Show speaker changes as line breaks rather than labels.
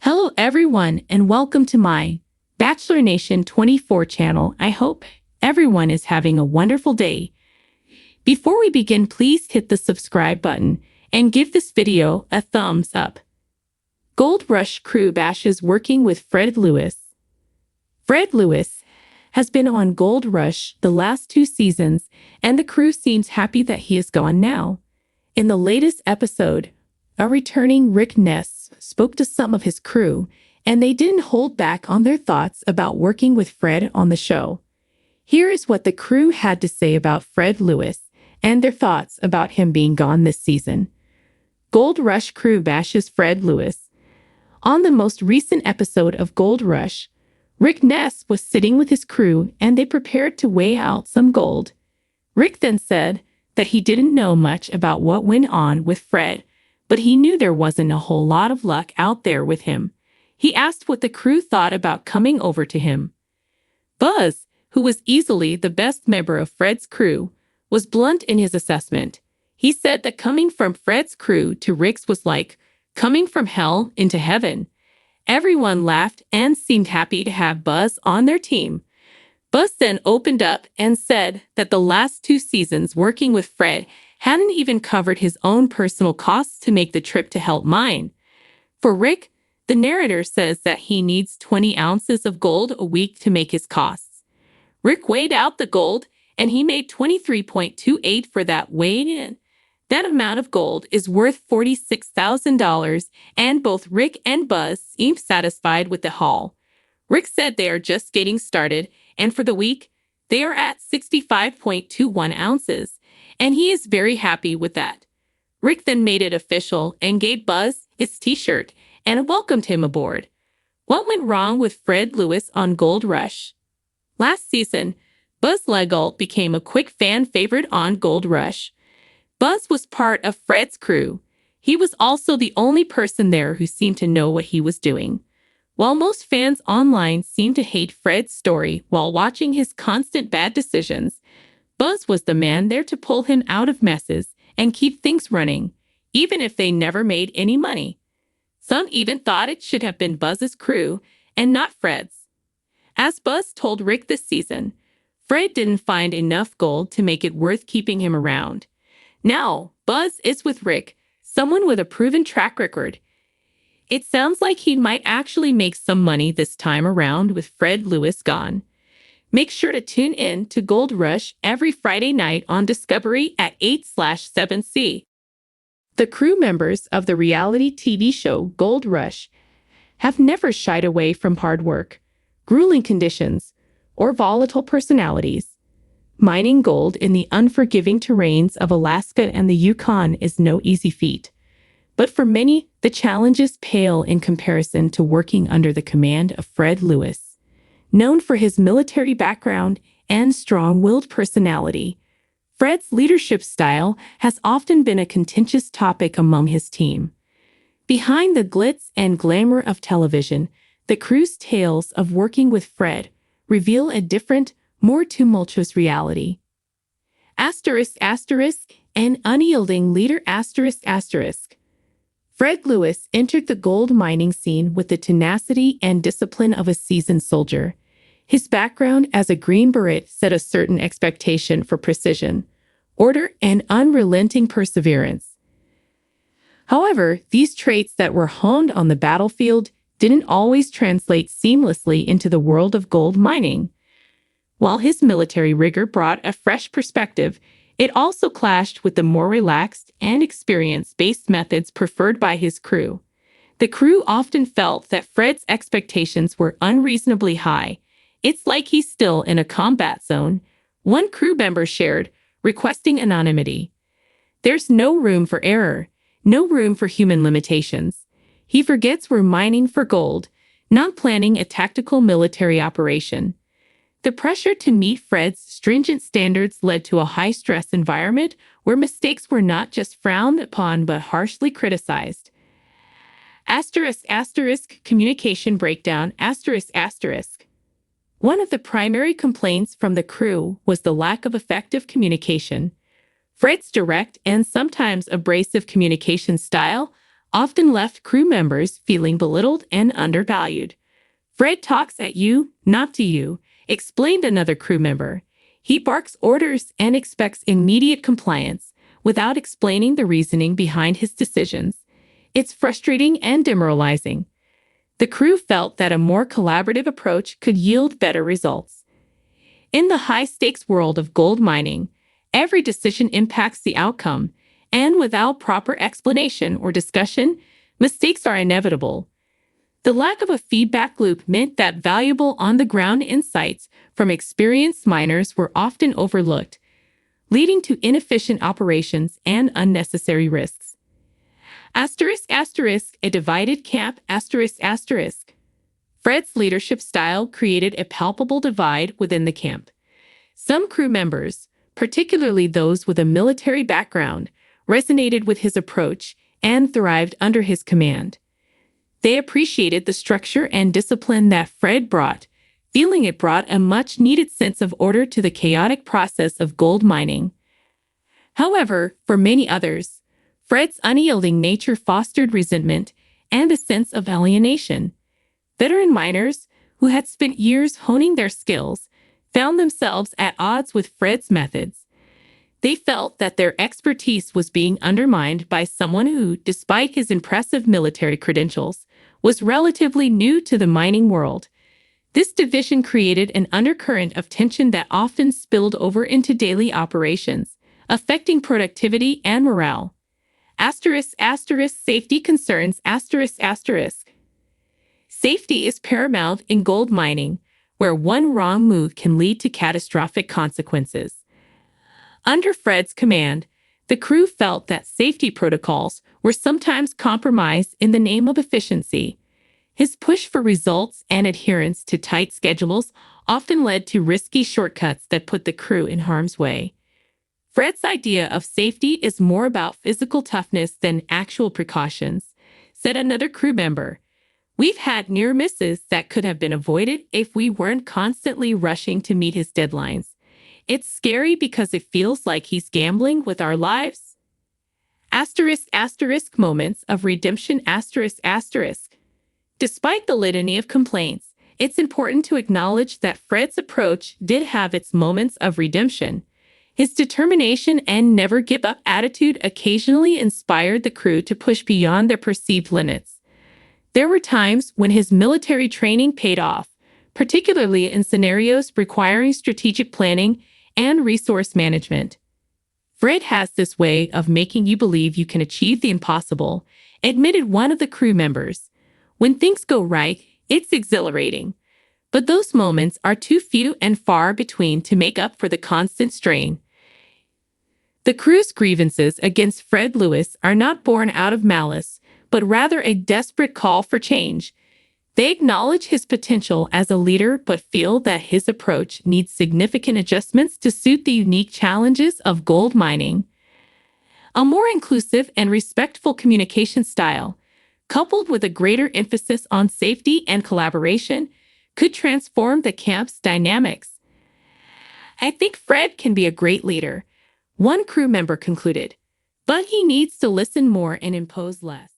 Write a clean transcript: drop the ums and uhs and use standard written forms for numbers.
Hello everyone and welcome to my Bachelor Nation 24 channel. I hope everyone is having a wonderful day. Before we begin, please hit the subscribe button and give this video a thumbs up. Gold Rush crew bashes working with Fred Lewis. Fred Lewis has been on Gold Rush the last 2 seasons and the crew seems happy that he is gone now. In the latest episode, a returning Rick Ness spoke to some of his crew, and they didn't hold back on their thoughts about working with Fred on the show. Here is what the crew had to say about Fred Lewis and their thoughts about him being gone this season. Gold Rush crew bashes Fred Lewis. On the most recent episode of Gold Rush, Rick Ness was sitting with his crew and they prepared to weigh out some gold. Rick then said that he didn't know much about what went on with Fred, but he knew there wasn't a whole lot of luck out there with him. He asked what the crew thought about coming over to him. Buzz, who was easily the best member of Fred's crew, was blunt in his assessment. He said that coming from Fred's crew to Rick's was like coming from hell into heaven. Everyone laughed and seemed happy to have Buzz on their team. Buzz then opened up and said that the last 2 seasons working with Fred hadn't even covered his own personal costs to make the trip to help mine. For Rick, the narrator says that he needs 20 ounces of gold a week to make his costs. Rick weighed out the gold and he made $23.28 for that weigh-in. That amount of gold is worth $46,000 and both Rick and Buzz seemed satisfied with the haul. Rick said they are just getting started and for the week, they are at 65.21 ounces. And he is very happy with that. Rick then made it official and gave Buzz his t-shirt and welcomed him aboard. What went wrong with Fred Lewis on Gold Rush? Last season, Buzz Legault became a quick fan favorite on Gold Rush. Buzz was part of Fred's crew. He was also the only person there who seemed to know what he was doing. While most fans online seemed to hate Fred's story while watching his constant bad decisions, Buzz was the man there to pull him out of messes and keep things running, even if they never made any money. Some even thought it should have been Buzz's crew and not Fred's. As Buzz told Rick this season, Fred didn't find enough gold to make it worth keeping him around. Now, Buzz is with Rick, someone with a proven track record. It sounds like he might actually make some money this time around with Fred Lewis gone. Make sure to tune in to Gold Rush every Friday night on Discovery at 8/7C. The crew members of the reality TV show Gold Rush have never shied away from hard work, grueling conditions, or volatile personalities. Mining gold in the unforgiving terrains of Alaska and the Yukon is no easy feat. But for many, the challenges pale in comparison to working under the command of Fred Lewis. Known for his military background and strong-willed personality, Fred's leadership style has often been a contentious topic among his team. Behind the glitz and glamour of television, the crew's tales of working with Fred reveal a different, more tumultuous reality. An unyielding leader Fred Lewis entered the gold mining scene with the tenacity and discipline of a seasoned soldier. His background as a Green Beret set a certain expectation for precision, order, and unrelenting perseverance. However, these traits that were honed on the battlefield didn't always translate seamlessly into the world of gold mining. While his military rigor brought a fresh perspective, it also clashed with the more relaxed and experience-based methods preferred by his crew. The crew often felt that Fred's expectations were unreasonably high. It's like he's still in a combat zone, one crew member shared, requesting anonymity. There's no room for error, no room for human limitations. He forgets we're mining for gold, not planning a tactical military operation. The pressure to meet Fred's stringent standards led to a high-stress environment where mistakes were not just frowned upon but harshly criticized. Communication breakdown. One of the primary complaints from the crew was the lack of effective communication. Fred's direct and sometimes abrasive communication style often left crew members feeling belittled and undervalued. "Fred talks at you, not to you," explained another crew member. "He barks orders and expects immediate compliance without explaining the reasoning behind his decisions. It's frustrating and demoralizing." The crew felt that a more collaborative approach could yield better results. In the high-stakes world of gold mining, every decision impacts the outcome, and without proper explanation or discussion, mistakes are inevitable. The lack of a feedback loop meant that valuable on-the-ground insights from experienced miners were often overlooked, leading to inefficient operations and unnecessary risks. A divided camp. Fred's leadership style created a palpable divide within the camp. Some crew members, particularly those with a military background, resonated with his approach and thrived under his command. They appreciated the structure and discipline that Fred brought, feeling it brought a much-needed sense of order to the chaotic process of gold mining. However, for many others, Fred's unyielding nature fostered resentment and a sense of alienation. Veteran miners, who had spent years honing their skills, found themselves at odds with Fred's methods. They felt that their expertise was being undermined by someone who, despite his impressive military credentials, was relatively new to the mining world. This division created an undercurrent of tension that often spilled over into daily operations, affecting productivity and morale. Safety concerns. Safety is paramount in gold mining, where one wrong move can lead to catastrophic consequences. Under Fred's command, the crew felt that safety protocols were sometimes compromised in the name of efficiency. His push for results and adherence to tight schedules often led to risky shortcuts that put the crew in harm's way. Fred's idea of safety is more about physical toughness than actual precautions, said another crew member. "We've had near misses that could have been avoided if we weren't constantly rushing to meet his deadlines. It's scary because it feels like he's gambling with our lives." Moments of redemption. Despite the litany of complaints, it's important to acknowledge that Fred's approach did have its moments of redemption. His determination and never-give-up attitude occasionally inspired the crew to push beyond their perceived limits. There were times when his military training paid off, particularly in scenarios requiring strategic planning and resource management. "Fred has this way of making you believe you can achieve the impossible," admitted one of the crew members. "When things go right, it's exhilarating. But those moments are too few and far between to make up for the constant strain." The crew's grievances against Fred Lewis are not born out of malice, but rather a desperate call for change. They acknowledge his potential as a leader but feel that his approach needs significant adjustments to suit the unique challenges of gold mining. A more inclusive and respectful communication style, coupled with a greater emphasis on safety and collaboration, could transform the camp's dynamics. "I think Fred can be a great leader," one crew member concluded, "but he needs to listen more and impose less."